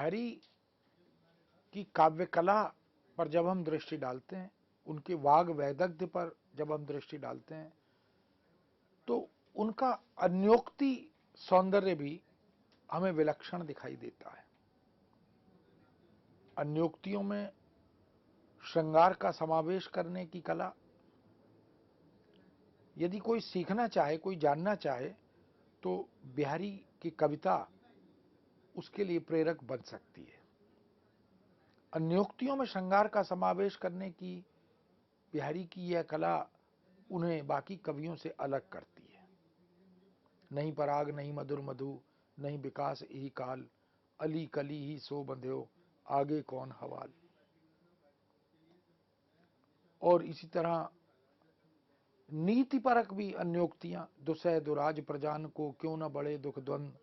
बिहारी की काव्य कला पर जब हम दृष्टि डालते हैं, उनके वाग वैदग्ध्य पर जब हम दृष्टि डालते हैं, तो उनका अन्योक्ति सौंदर्य भी हमें विलक्षण दिखाई देता है। अन्योक्तियों में श्रृंगार का समावेश करने की कला, यदि कोई सीखना चाहे, कोई जानना चाहे, तो बिहारी की कविता उसके लिए प्रेरक बन सकती है। अन्योक्तियों में श्रृंगार का समावेश करने की बिहारी की यह कला उन्हें बाकी कवियों से अलग करती है। नहीं पराग नहीं मधुर मधु, नहीं विकास यही काल, अली कली ही सो बंध्यो, आगे कौन हवाल। और इसी तरह नीति परक भी अन्योक्तियां, दुसह दुराज प्रजान को क्यों न बड़े दुख द्वंद,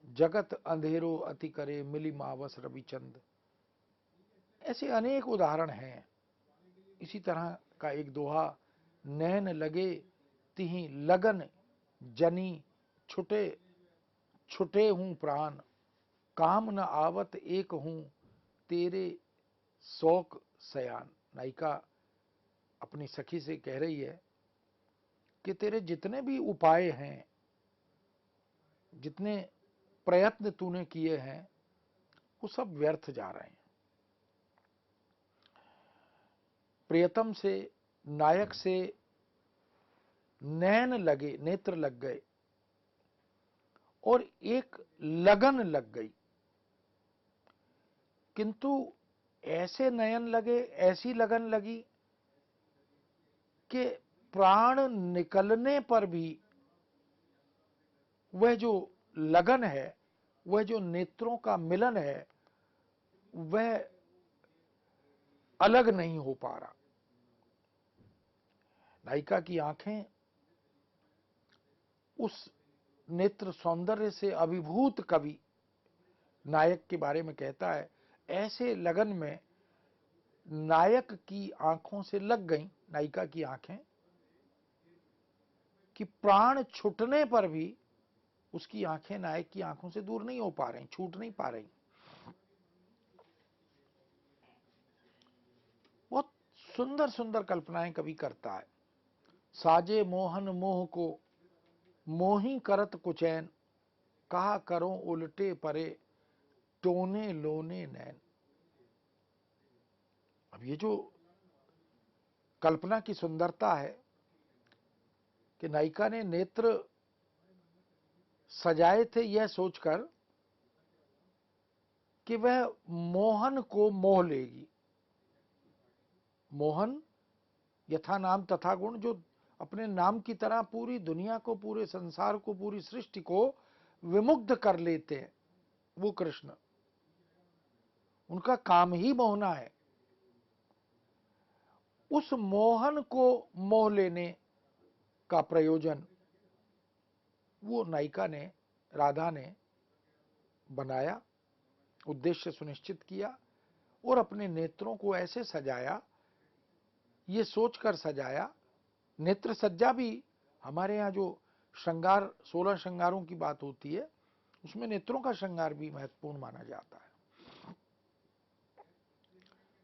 जगत अंधेरो अति करे मिली मावस रविचंद। ऐसे अनेक उदाहरण हैं। इसी तरह का एक दोहा, नैन लगे तिहि लगन जनी, छुटे छुटे हूं प्राण, काम न आवत एक हूं तेरे शौक सयान। नायिका अपनी सखी से कह रही है कि तेरे जितने भी उपाय हैं, जितने प्रयत्न तूने किए हैं, वो सब व्यर्थ जा रहे हैं। प्रियतम से, नायक से नैन लगे, नेत्र लग गए और एक लगन लग गई, किंतु ऐसे नयन लगे, ऐसी लगन लगी कि प्राण निकलने पर भी वह जो लगन है, वह जो नेत्रों का मिलन है, वह अलग नहीं हो पा रहा। नायिका की आंखें उस नेत्र सौंदर्य से अभिभूत कवि नायक के बारे में कहता है, ऐसे लगन में नायक की आंखों से लग गई, नायिका की आंखें, कि प्राण छूटने पर भी उसकी आंखें नायक की आंखों से दूर नहीं हो पा रही, छूट नहीं पा रही। बहुत सुंदर सुंदर कल्पनाएं कवि करता है। साजे मोहन मोह को मोही करत कुचैन, कहा करो उल्टे परे टोने लोने नैन। अब ये जो कल्पना की सुंदरता है कि नायिका ने नेत्र सजाए थे यह सोचकर कि वह मोहन को मोह लेगी। मोहन यथा नाम तथा गुण, जो अपने नाम की तरह पूरी दुनिया को, पूरे संसार को, पूरी सृष्टि को विमुग्ध कर लेते हैं, वो कृष्ण। उनका काम ही मोहना है। उस मोहन को मोह लेने का प्रयोजन वो नायिका ने, राधा ने बनाया, उद्देश्य सुनिश्चित किया और अपने नेत्रों को ऐसे सजाया, ये सोचकर सजाया। नेत्र सज्जा भी हमारे यहाँ जो श्रृंगार, 16 श्रृंगारों की बात होती है, उसमें नेत्रों का श्रृंगार भी महत्वपूर्ण माना जाता है।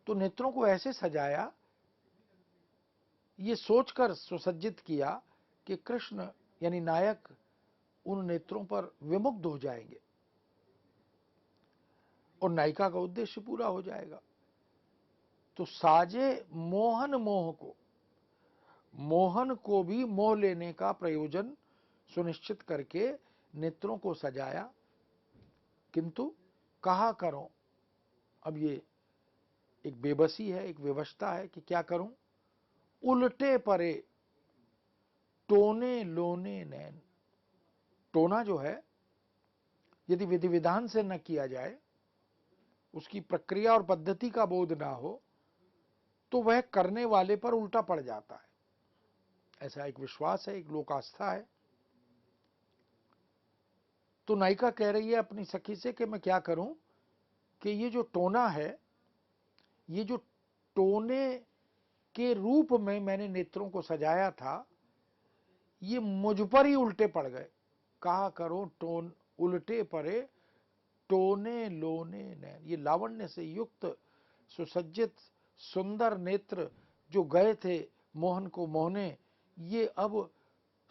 तो नेत्रों को ऐसे सजाया, ये सोचकर सुसज्जित किया कि कृष्ण यानी नायक उन नेत्रों पर विमुग्ध हो जाएंगे और नायिका का उद्देश्य पूरा हो जाएगा। तो साजे मोहन मोह को, मोहन को भी मोह लेने का प्रयोजन सुनिश्चित करके नेत्रों को सजाया, किंतु कहा करो। अब ये एक बेबसी है, एक विवशता है कि क्या करूं। उल्टे परे टोने लोने नैन। टोना जो है, यदि विधि विधान से न किया जाए, उसकी प्रक्रिया और पद्धति का बोध ना हो, तो वह करने वाले पर उल्टा पड़ जाता है। ऐसा एक विश्वास है, एक लोक आस्था है। तो नायिका कह रही है अपनी सखी से कि मैं क्या करूं कि ये जो टोना है, ये जो टोने के रूप में मैंने नेत्रों को सजाया था, ये मुझ पर ही उल्टे पड़ गए। कहा करो टोन उल्टे पड़े टोने लोने नैन, ये लावण्य से युक्त सुसज्जित सुंदर नेत्र जो गए थे मोहन को मोहने, ये अब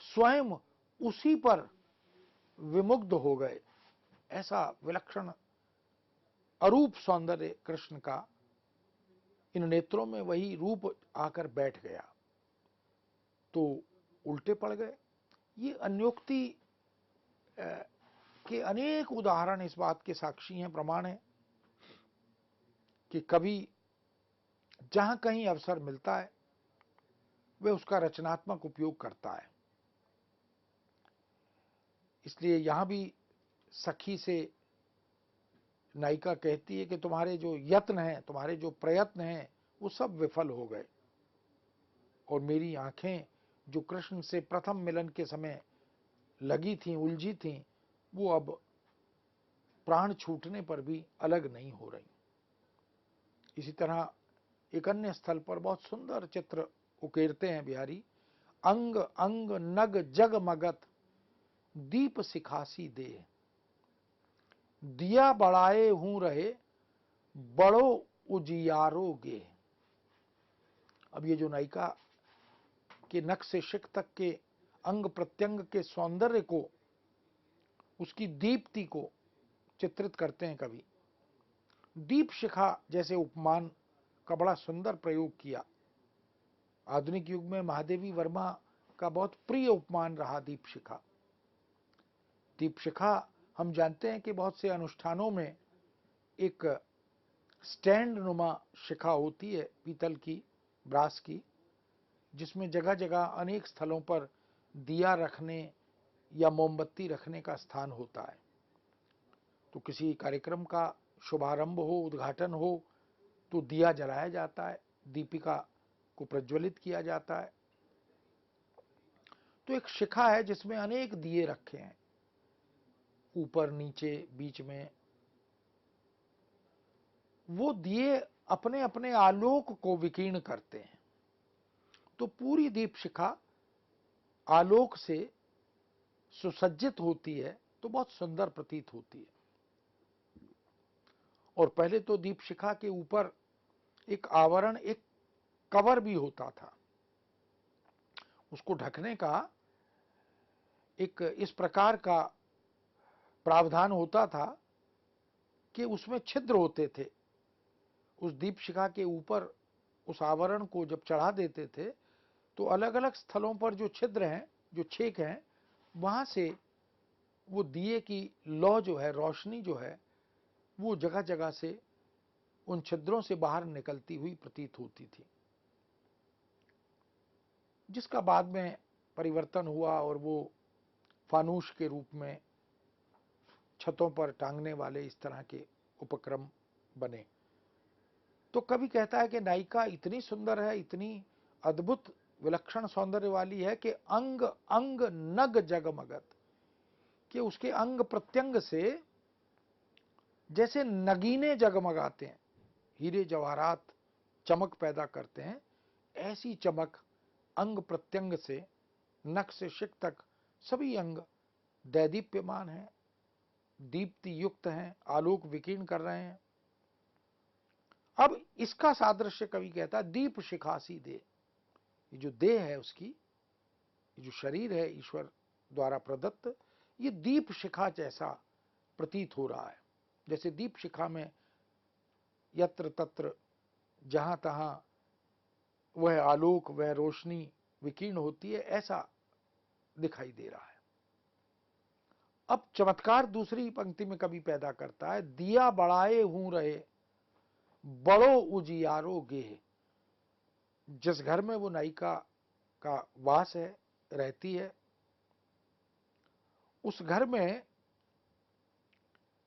स्वयं उसी पर विमुग्ध हो गए। ऐसा विलक्षण अरूप सौंदर्य कृष्ण का इन नेत्रों में वही रूप आकर बैठ गया, तो उल्टे पड़ गए। ये अन्योक्ति के अनेक उदाहरण इस बात के साक्षी हैं, प्रमाण हैं कि कभी जहां कहीं अवसर मिलता है वह उसका रचनात्मक उपयोग करता है। इसलिए यहां भी सखी से नायिका कहती है कि तुम्हारे जो यत्न हैं, तुम्हारे जो प्रयत्न हैं, वो सब विफल हो गए, और मेरी आंखें जो कृष्ण से प्रथम मिलन के समय लगी थीं, उलझी थीं, वो अब प्राण छूटने पर भी अलग नहीं हो रही। इसी तरह एक अन्य स्थल पर बहुत सुंदर चित्र उकेरते हैं बिहारी। अंग अंग नग जग मगत दीप सिखासी दे, दिया बढ़ाए हूं रहे बड़ो उजियारोगे। अब ये जो नायिका के नख से शिख तक के अंग प्रत्यंग के सौंदर्य को, उसकी दीप्ति को चित्रित करते हैं कवि। दीप शिखा जैसे उपमान का बड़ा सुंदर प्रयोग किया। आधुनिक युग में महादेवी वर्मा का बहुत प्रिय उपमान रहा दीप शिखा। दीप शिखा हम जानते हैं कि बहुत से अनुष्ठानों में एक स्टैंड नुमा शिखा होती है, पीतल की, ब्रास की, जिसमें जगह जगह अनेक स्थलों पर दिया रखने या मोमबत्ती रखने का स्थान होता है। तो किसी कार्यक्रम का शुभारंभ हो, उद्घाटन हो, तो दिया जलाया जाता है, दीपिका को प्रज्वलित किया जाता है। तो एक शिखा है जिसमें अनेक दिए रखे हैं, ऊपर नीचे बीच में। वो दिए अपने अपने आलोक को विकीर्ण करते हैं, तो पूरी दीप शिखा आलोक से सुसज्जित होती है, तो बहुत सुंदर प्रतीत होती है। और पहले तो दीप शिखा के ऊपर एक आवरण, एक कवर भी होता था। उसको ढकने का एक इस प्रकार का प्रावधान होता था कि उसमें छिद्र होते थे। उस दीप शिखा के ऊपर उस आवरण को जब चढ़ा देते थे, तो अलग अलग स्थलों पर जो छिद्र हैं, जो छेक हैं, वहां से वो दिए की लौ जो है, रोशनी जो है, वो जगह जगह से उन छिद्रों से बाहर निकलती हुई प्रतीत होती थी, जिसका बाद में परिवर्तन हुआ और वो फानूस के रूप में छतों पर टांगने वाले इस तरह के उपक्रम बने। तो कवि कहता है कि नायिका इतनी सुंदर है, इतनी अद्भुत विलक्षण सौंदर्य वाली है कि अंग अंग नग जगमगत, कि उसके अंग प्रत्यंग से जैसे नगीने जगमगाते हैं, हीरे जवाहरात चमक पैदा करते हैं, ऐसी चमक अंग प्रत्यंग से, नख से शिख तक सभी अंग दैदीप्यमान हैं, दीप्ति युक्त हैं, आलोक विकीर्ण कर रहे हैं। अब इसका सादृश्य कवि कहता है दीप शिखासी दे। ये जो देह है उसकी, ये जो शरीर है ईश्वर द्वारा प्रदत्त, ये दीप शिखा जैसा प्रतीत हो रहा है। जैसे दीप शिखा में यत्र तत्र जहां तहां वह आलोक, वह रोशनी विकीर्ण होती है, ऐसा दिखाई दे रहा है। अब चमत्कार दूसरी पंक्ति में कवि पैदा करता है, दिया बढ़ाए हूं रहे बड़ो उजियारो गेह। जिस घर में वो नायिका का वास है, रहती है, उस घर में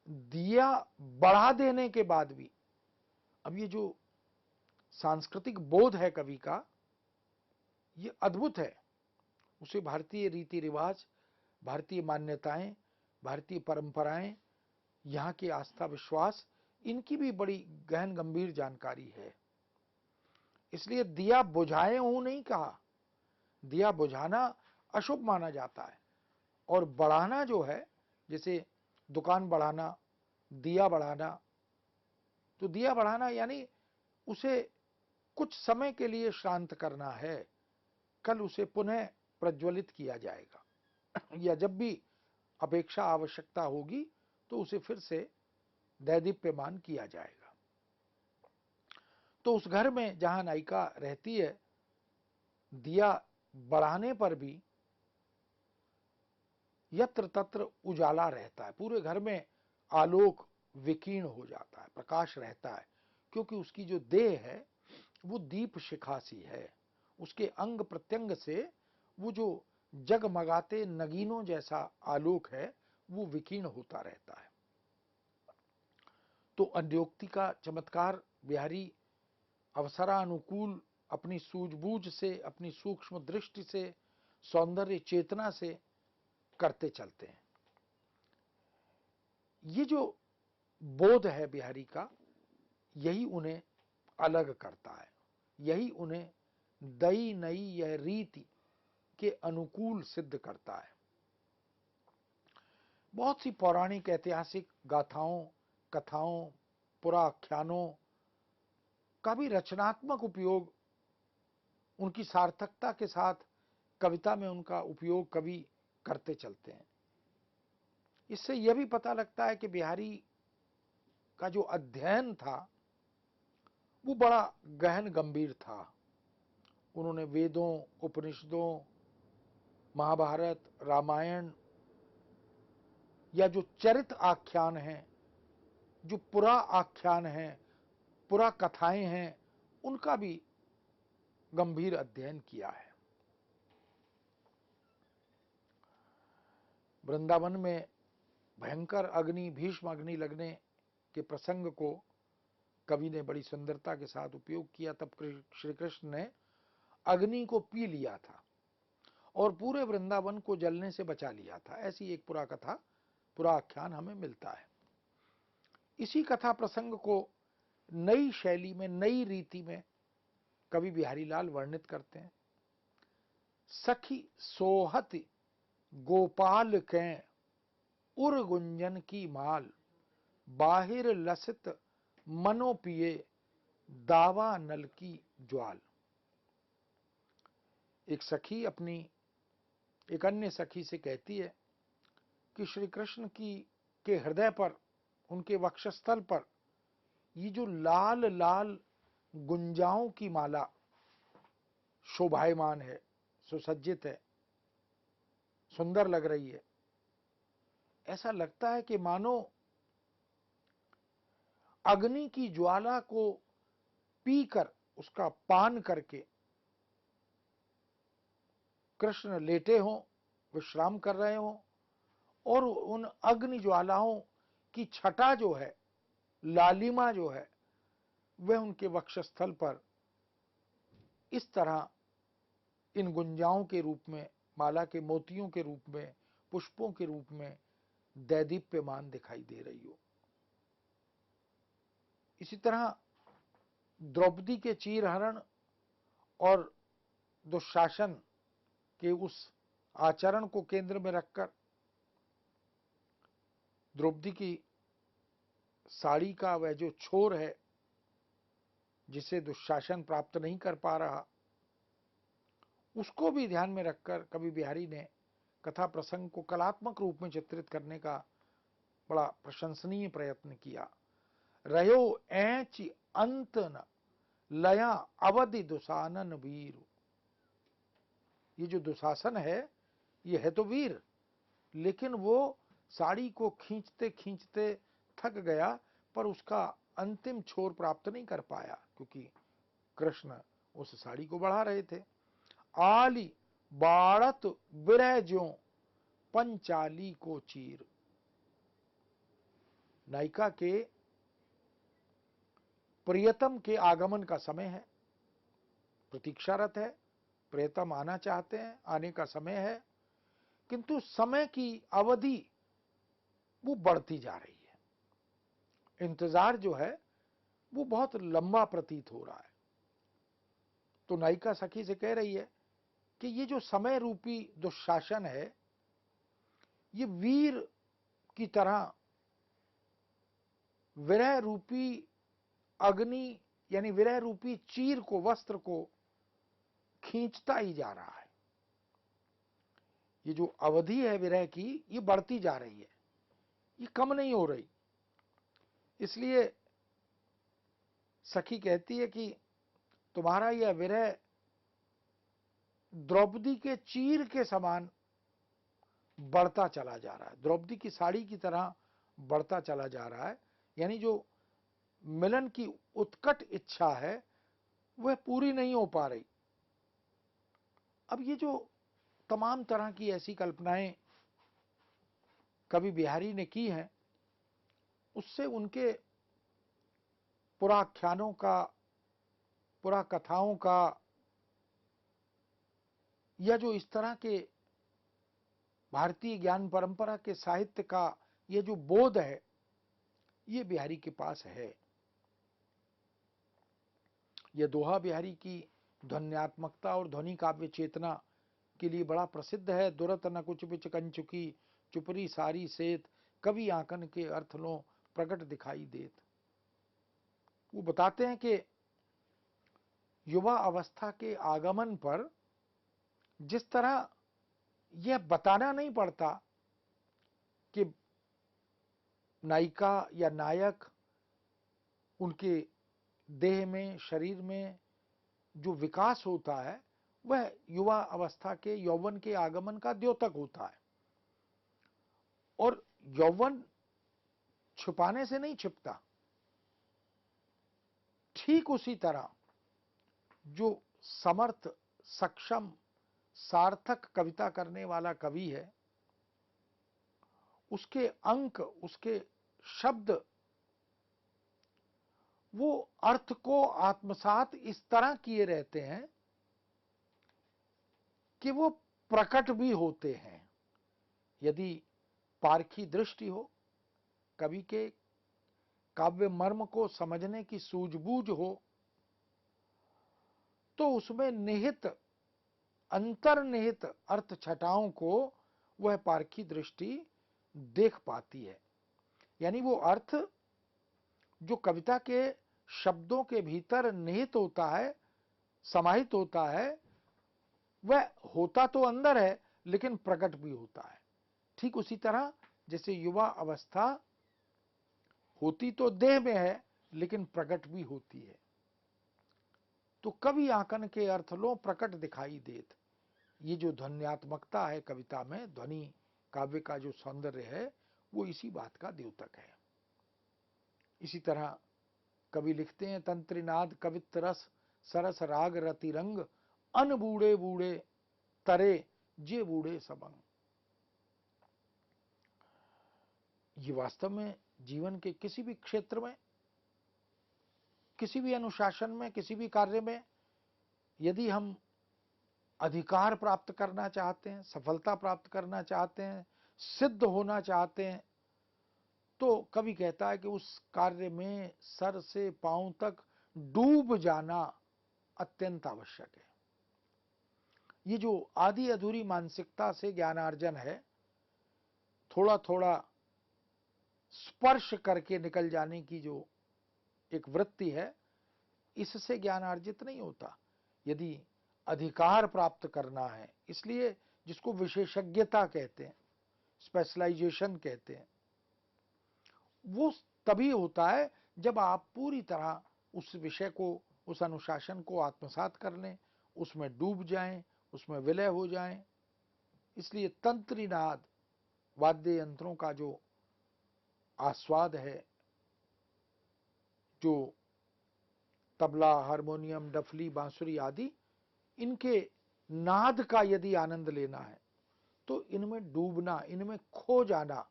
दिया बढ़ा देने के बाद भी, अब ये जो सांस्कृतिक बोध है कवि का, ये अद्भुत है। उसे भारतीय रीति रिवाज, भारतीय मान्यताएं, भारतीय परंपराएं, यहाँ की आस्था विश्वास, इनकी भी बड़ी गहन गंभीर जानकारी है। इसलिए दिया बुझाए हूं नहीं कहा। दिया बुझाना अशुभ माना जाता है, और बढ़ाना जो है, जैसे दुकान बढ़ाना, दिया बढ़ाना। तो दिया बढ़ाना यानी उसे कुछ समय के लिए शांत करना है, कल उसे पुनः प्रज्वलित किया जाएगा या जब भी अपेक्षा आवश्यकता होगी तो उसे फिर से दैदीप्यमान किया जाएगा। तो उस घर में जहां नायिका रहती है, दिया बढ़ाने पर भी यत्र तत्र उजाला रहता है, पूरे घर में आलोक विकीर्ण हो जाता है, प्रकाश रहता है, क्योंकि उसकी जो देह है वो दीप शिखा सी है। उसके अंग प्रत्यंग से वो जो जगमगाते नगीनों जैसा आलोक है वो विकीर्ण होता रहता है। तो अन्योक्ति का चमत्कार बिहारी अवसरानुकूल अपनी सूझबूझ से, अपनी सूक्ष्म दृष्टि से, सौंदर्य चेतना से करते चलते हैं। ये जो बोध है बिहारी का, यही उन्हें अलग करता है, यही उन्हें दई नई यह रीति के अनुकूल सिद्ध करता है। बहुत सी पौराणिक ऐतिहासिक गाथाओं, कथाओं, पुराख्यानों का भी रचनात्मक उपयोग, उनकी सार्थकता के साथ कविता में उनका उपयोग कवि करते चलते हैं। इससे यह भी पता लगता है कि बिहारी का जो अध्ययन था वो बड़ा गहन गंभीर था। उन्होंने वेदों, उपनिषदों, महाभारत, रामायण या जो चरित आख्यान हैं, जो पुरा आख्यान हैं, पुरा कथाएं हैं, उनका भी गंभीर अध्ययन किया है। वृंदावन में भयंकर अग्नि, भीष्म अग्नि लगने के प्रसंग को कवि ने बड़ी सुंदरता के साथ उपयोग किया। तब श्री कृष्ण ने अग्नि को पी लिया था और पूरे वृंदावन को जलने से बचा लिया था। ऐसी एक पुरा कथा, पुरा आख्यान हमें मिलता है। इसी कथा प्रसंग को नई शैली में, नई रीति में कवि बिहारी लाल वर्णित करते हैं। सखी सोहत गोपाल के उर गुंजन की माल, बाहिर लसित मनो पिए दावा नल की ज्वाल। एक सखी अपनी एक अन्य सखी से कहती है कि श्री कृष्ण की के हृदय पर, उनके वक्षस्थल पर ये जो लाल लाल गुंजाओं की माला शोभायमान है, सुसज्जित है, सुंदर लग रही है, ऐसा लगता है कि मानो अग्नि की ज्वाला को पीकर, उसका पान करके कृष्ण लेटे हों, विश्राम कर रहे हों और उन अग्नि ज्वालाओं की छटा जो है, लालिमा जो है, वह उनके वक्षस्थल पर इस तरह इन गुंजाओं के रूप में, माला के मोतियों के रूप में, पुष्पों के रूप में दैदीप्यमान दिखाई दे रही हो। इसी तरह द्रौपदी के चीरहरण और दुशासन के उस आचरण को केंद्र में रखकर द्रौपदी की साड़ी का वह जो छोर है जिसे दुशासन प्राप्त नहीं कर पा रहा, उसको भी ध्यान में रखकर कवि बिहारी ने कथा प्रसंग को कलात्मक रूप में चित्रित करने का बड़ा प्रशंसनीय प्रयत्न किया। रयो ऐच अंत न लया अवधि दुसानन वीर। ये जो दुशासन है, ये है तो वीर, लेकिन वो साड़ी को खींचते खींचते थक गया, पर उसका अंतिम छोर प्राप्त नहीं कर पाया, क्योंकि कृष्ण उस साड़ी को बढ़ा रहे थे। आली बाड़त विरह ज्यों पंचाली को चीर। नायिका के प्रियतम के आगमन का समय है, प्रतीक्षारत है, प्रियतम आना चाहते हैं, आने का समय है, किंतु समय की अवधि वो बढ़ती जा रही है। इंतजार जो है वो बहुत लंबा प्रतीत हो रहा है। तो नायिका सखी से कह रही है कि ये जो समय रूपी दुशासन है, ये वीर की तरह विरह रूपी अग्नि यानी विरह रूपी चीर को, वस्त्र को खींचता ही जा रहा है। ये जो अवधि है विरह की, ये बढ़ती जा रही है, ये कम नहीं हो रही। इसलिए सखी कहती है कि तुम्हारा यह विरह द्रौपदी के चीर के समान बढ़ता चला जा रहा है, द्रौपदी की साड़ी की तरह बढ़ता चला जा रहा है। यानी जो मिलन की उत्कट इच्छा है वह पूरी नहीं हो पा रही। अब ये जो तमाम तरह की ऐसी कल्पनाएं कवि बिहारी ने की हैं, उससे उनके पुराख्यानों का, पुरा कथाओं का, या जो इस तरह के भारतीय ज्ञान परंपरा के साहित्य का ये जो बोध है, ये बिहारी के पास है। यह दोहा बिहारी की ध्वन्यात्मकता और ध्वनि काव्य चेतना के लिए बड़ा प्रसिद्ध है। दुरत न कुछ बिच कंचुकी, चुपरी सारी सेत, कवि आंकन के अर्थ लो प्रकट दिखाई देत। वो बताते हैं कि युवा अवस्था के आगमन पर जिस तरह यह बताना नहीं पड़ता कि नायिका या नायक, उनके देह में, शरीर में जो विकास होता है वह युवा अवस्था के, यौवन के आगमन का द्योतक होता है। और यौवन छुपाने से नहीं छिपता। ठीक उसी तरह जो समर्थ, सक्षम, सार्थक कविता करने वाला कवि है, उसके अंक, उसके शब्द, वो अर्थ को आत्मसात इस तरह किए रहते हैं कि वो प्रकट भी होते हैं। यदि पारखी दृष्टि हो, कवि के काव्य मर्म को समझने की सूझबूझ हो, तो उसमें निहित, अंतर्निहित अर्थ छटाओं को वह पारखी दृष्टि देख पाती है। यानी वो अर्थ जो कविता के शब्दों के भीतर निहित होता है, समाहित होता है, वह होता तो अंदर है लेकिन प्रकट भी होता है। ठीक उसी तरह जैसे युवा अवस्था होती तो देह में है लेकिन प्रकट भी होती है। तो कवि आंकन के अर्थ लो प्रकट दिखाई देत। ये जो ध्वन्यात्मकता है कविता में, ध्वनि काव्य का जो सौंदर्य है, वो इसी बात का द्योतक है। इसी तरह कवि लिखते हैं, तंत्रिनाद कवित रस सरस राग रतिरंग, अन बूढ़े बूढ़े तरे जे बूढ़े सबंग। ये वास्तव में जीवन के किसी भी क्षेत्र में, किसी भी अनुशासन में, किसी भी कार्य में यदि हम अधिकार प्राप्त करना चाहते हैं, सफलता प्राप्त करना चाहते हैं, सिद्ध होना चाहते हैं, तो कवि कहता है कि उस कार्य में सर से पांव तक डूब जाना अत्यंत आवश्यक है। ये जो आधी अधूरी मानसिकता से ज्ञानार्जन है, थोड़ा थोड़ा स्पर्श करके निकल जाने की जो एक वृत्ति है, इससे ज्ञान अर्जित नहीं होता। यदि अधिकार प्राप्त करना है, इसलिए जिसको विशेषज्ञता कहते हैं, स्पेशलाइजेशन कहते हैं, वो तभी होता है जब आप पूरी तरह उस विषय को, उस अनुशासन को आत्मसात कर लें, उसमें डूब जाएं, उसमें विलय हो जाएं। इसलिए तंत्रीनाद, वाद्य यंत्रों का जो आस्वाद है, जो तबला, हारमोनियम, डफली, बांसुरी आदि, इनके नाद का यदि आनंद लेना है तो इनमें डूबना, इनमें खो जाना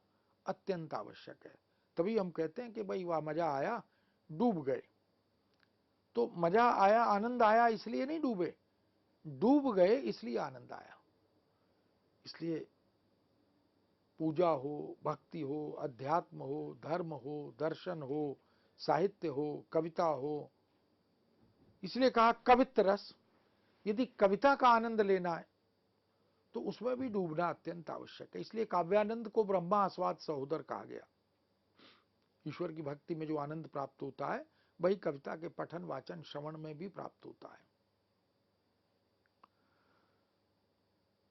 अत्यंत आवश्यक है। तभी हम कहते हैं कि भाई वाह मजा आया, डूब गए। तो मजा आया, आनंद आया इसलिए नहीं डूबे, डूब गए इसलिए आनंद आया। इसलिए पूजा हो, भक्ति हो, अध्यात्म हो, धर्म हो, दर्शन हो, साहित्य हो, कविता हो, इसलिए कहा कवित्त रस। यदि कविता का आनंद लेना है तो उसमें भी डूबना अत्यंत आवश्यक है। इसलिए काव्यानंद को ब्रह्मा आस्वाद सहोदर कहा गया। ईश्वर की भक्ति में जो आनंद प्राप्त होता है वही कविता के पठन वाचन श्रवण में भी प्राप्त होता है।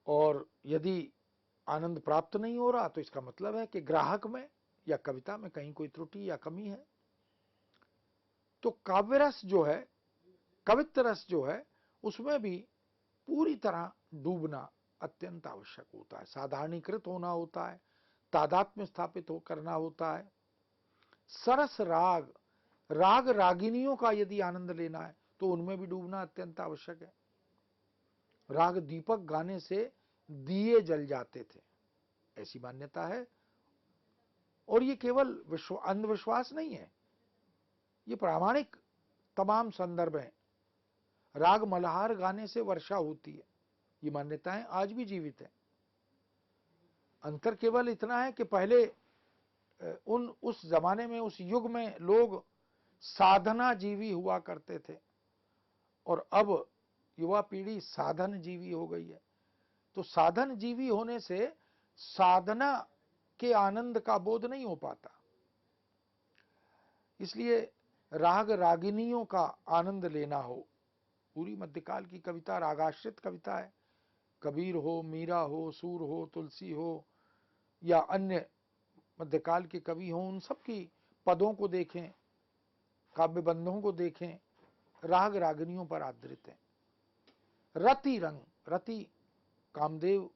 और यदि आनंद प्राप्त नहीं हो रहा तो इसका मतलब है कि ग्राहक में या कविता में कहीं कोई त्रुटि या कमी है। तो काव्य रस जो है, कवित्व रस जो है, उसमें भी पूरी तरह डूबना अत्यंत आवश्यक होता है। साधारणीकृत होना होता है, तादात्म्य स्थापित करना होता है। सरस राग, राग रागिनियों का यदि आनंद लेना है तो उनमें भी डूबना अत्यंत आवश्यक है। राग दीपक गाने से दिए जल जाते थे, ऐसी मान्यता है। और ये केवल अंधविश्वास नहीं है, ये प्रामाणिक तमाम संदर्भ हैं। राग मल्हार गाने से वर्षा होती है, ये मान्यताएं आज भी जीवित है। अंतर केवल इतना है कि पहले उस जमाने में, उस युग में लोग साधना जीवी हुआ करते थे और अब युवा पीढ़ी साधन जीवी हो गई है। तो साधन जीवी होने से साधना के आनंद का बोध नहीं हो पाता। इसलिए राग रागिनियों का आनंद लेना हो, पूरी मध्यकाल की कविता रागाश्रित कविता है। कबीर हो, मीरा हो, सूर हो, तुलसी हो या अन्य मध्यकाल के कवि हों, उन सब की पदों को देखें, काव्यबंधों को देखें, राग रागिनियों पर आधारित है। रति रंग, रति कामदेव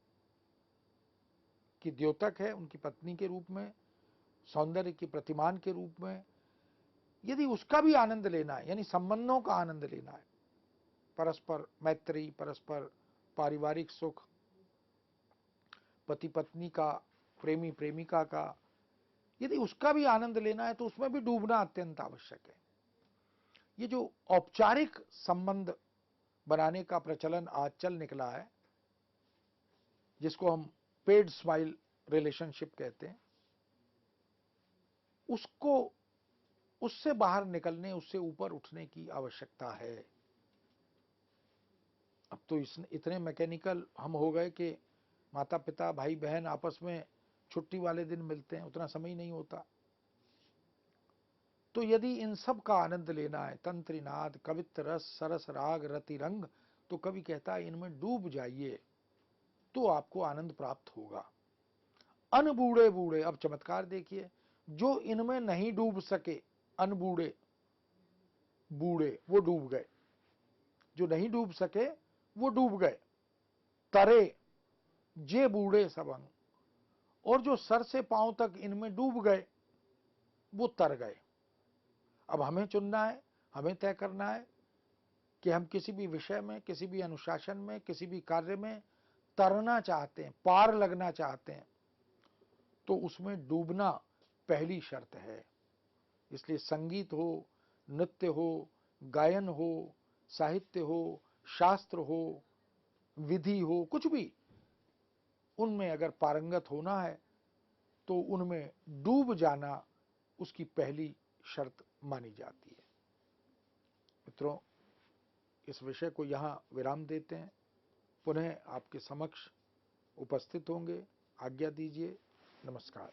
की द्योतक है, उनकी पत्नी के रूप में, सौंदर्य की प्रतिमान के रूप में। यदि उसका भी आनंद लेना है, यानी संबंधों का आनंद लेना है, परस्पर मैत्री, परस्पर पारिवारिक सुख, पति पत्नी का, प्रेमी प्रेमिका का, यदि उसका भी आनंद लेना है तो उसमें भी डूबना अत्यंत आवश्यक है। ये जो औपचारिक संबंध बनाने का प्रचलन आज चल निकला है, जिसको हम पेड स्माइल रिलेशनशिप कहते हैं, उसको, उससे बाहर निकलने, उससे ऊपर उठने की आवश्यकता है। अब तो इतने मैकेनिकल हम हो गए कि माता पिता भाई बहन आपस में छुट्टी वाले दिन मिलते हैं, उतना समय नहीं होता। तो यदि इन सब का आनंद लेना है, तंत्रिनाद, कवित्व रस, सरस राग, रति रंग, तो कवि कहता है इनमें डूब जाइए तो आपको आनंद प्राप्त होगा। अनबूढ़े बूढ़े, अब चमत्कार देखिए, जो इनमें नहीं डूब सके, अनबूढ़े बूढ़े वो डूब गए, जो नहीं डूब सके वो डूब गए। तरे जे बूढ़े सबंग, और जो सर से पांव तक इनमें डूब गए वो तर गए। अब हमें चुनना है, हमें तय करना है कि हम किसी भी विषय में, किसी भी अनुशासन में, किसी भी कार्य में तरना चाहते हैं, पार लगना चाहते हैं, तो उसमें डूबना पहली शर्त है। इसलिए संगीत हो, नृत्य हो, गायन हो, साहित्य हो, शास्त्र हो, विधि हो, कुछ भी, उनमें अगर पारंगत होना है तो उनमें डूब जाना उसकी पहली शर्त मानी जाती है। मित्रों, इस विषय को यहाँ विराम देते हैं, पुनः आपके समक्ष उपस्थित होंगे। आज्ञा दीजिए। नमस्कार।